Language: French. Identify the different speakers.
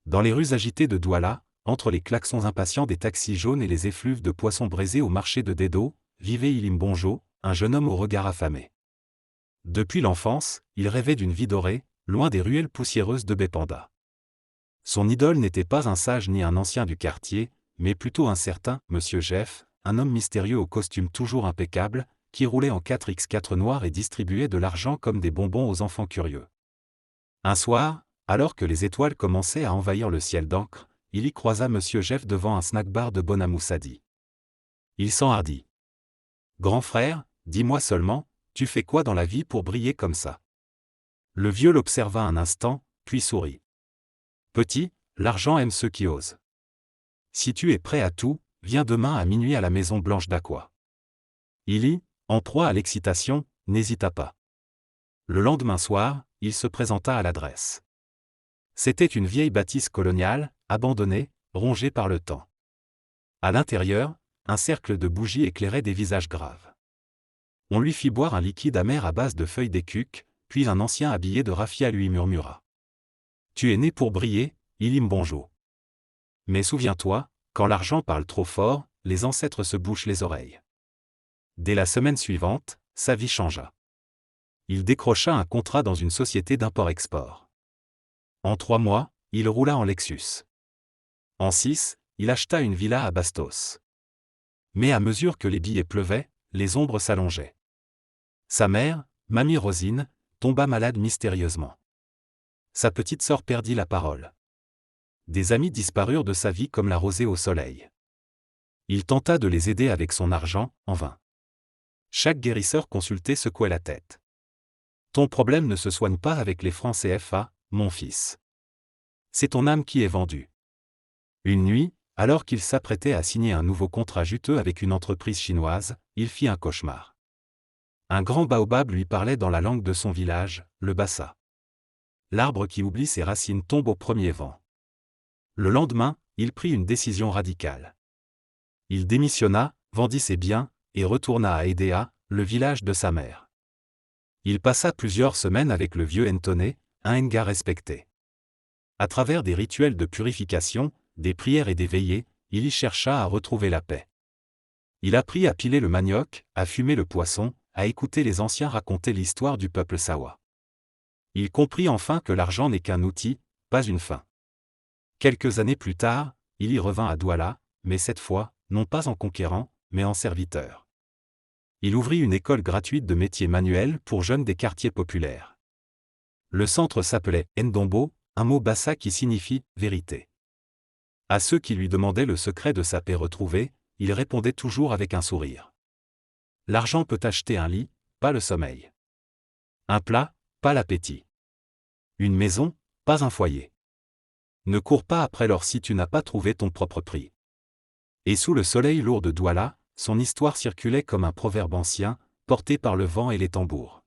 Speaker 1: Dans les rues agitées de Douala, entre les klaxons impatients des taxis jaunes et les effluves de poissons braisés au marché de Dedo, vivait Ilim Bonjo, un jeune homme au regard affamé. Depuis l'enfance, il rêvait d'une vie dorée, loin des ruelles poussiéreuses de Bépanda. Son idole n'était pas un sage ni un ancien du quartier, mais plutôt un certain Monsieur Jeff, un homme mystérieux au costume toujours impeccable, qui roulait en 4x4 noir et distribuait de l'argent comme des bonbons aux enfants curieux. Un soir, alors que les étoiles commençaient à envahir le ciel d'encre, il y croisa Monsieur Jeff devant un snack-bar de Bonamoussadi. Il s'enhardit. « Grand frère, dis-moi seulement, tu fais quoi dans la vie pour briller comme ça ?» Le vieux l'observa un instant, puis sourit. « Petit, l'argent aime ceux qui osent. Si tu es prêt à tout, viens demain à minuit à la Maison Blanche d'Aqua. » Illy, en proie à l'excitation, n'hésita pas. Le lendemain soir, il se présenta à l'adresse. C'était une vieille bâtisse coloniale, abandonnée, rongée par le temps. À l'intérieur, un cercle de bougies éclairait des visages graves. On lui fit boire un liquide amer à base de feuilles d'écuc, puis un ancien habillé de raffia lui murmura. « Tu es né pour briller, Ilim Bonjo. Mais souviens-toi, quand l'argent parle trop fort, les ancêtres se bouchent les oreilles. » Dès la semaine suivante, sa vie changea. Il décrocha un contrat dans une société d'import-export. En 3 mois, il roula en Lexus. En 6, il acheta une villa à Bastos. Mais à mesure que les billets pleuvaient, les ombres s'allongeaient. Sa mère, Mamie Rosine, tomba malade mystérieusement. Sa petite sœur perdit la parole. Des amis disparurent de sa vie comme la rosée au soleil. Il tenta de les aider avec son argent, en vain. Chaque guérisseur consulté secouait la tête. « Ton problème ne se soigne pas avec les francs CFA, mon fils. C'est ton âme qui est vendue. » Une nuit, alors qu'il s'apprêtait à signer un nouveau contrat juteux avec une entreprise chinoise, il fit un cauchemar. Un grand baobab lui parlait dans la langue de son village, le bassa. L'arbre qui oublie ses racines tombe au premier vent. Le lendemain, il prit une décision radicale. Il démissionna, vendit ses biens, et retourna à Edea, le village de sa mère. Il passa plusieurs semaines avec le vieux Ntoné, un Nga respecté. À travers des rituels de purification, des prières et des veillées, il y chercha à retrouver la paix. Il apprit à piler le manioc, à fumer le poisson, à écouter les anciens raconter l'histoire du peuple Sawa. Il comprit enfin que l'argent n'est qu'un outil, pas une fin. Quelques années plus tard, il y revint à Douala, mais cette fois, non pas en conquérant, mais en serviteur. Il ouvrit une école gratuite de métiers manuels pour jeunes des quartiers populaires. Le centre s'appelait Ndombo, un mot bassa qui signifie « vérité ». À ceux qui lui demandaient le secret de sa paix retrouvée, il répondait toujours avec un sourire. L'argent peut acheter un lit, pas le sommeil. Un plat, pas l'appétit. Une maison, pas un foyer. Ne cours pas après l'or si tu n'as pas trouvé ton propre prix. Et sous le soleil lourd de Douala, son histoire circulait comme un proverbe ancien, porté par le vent et les tambours.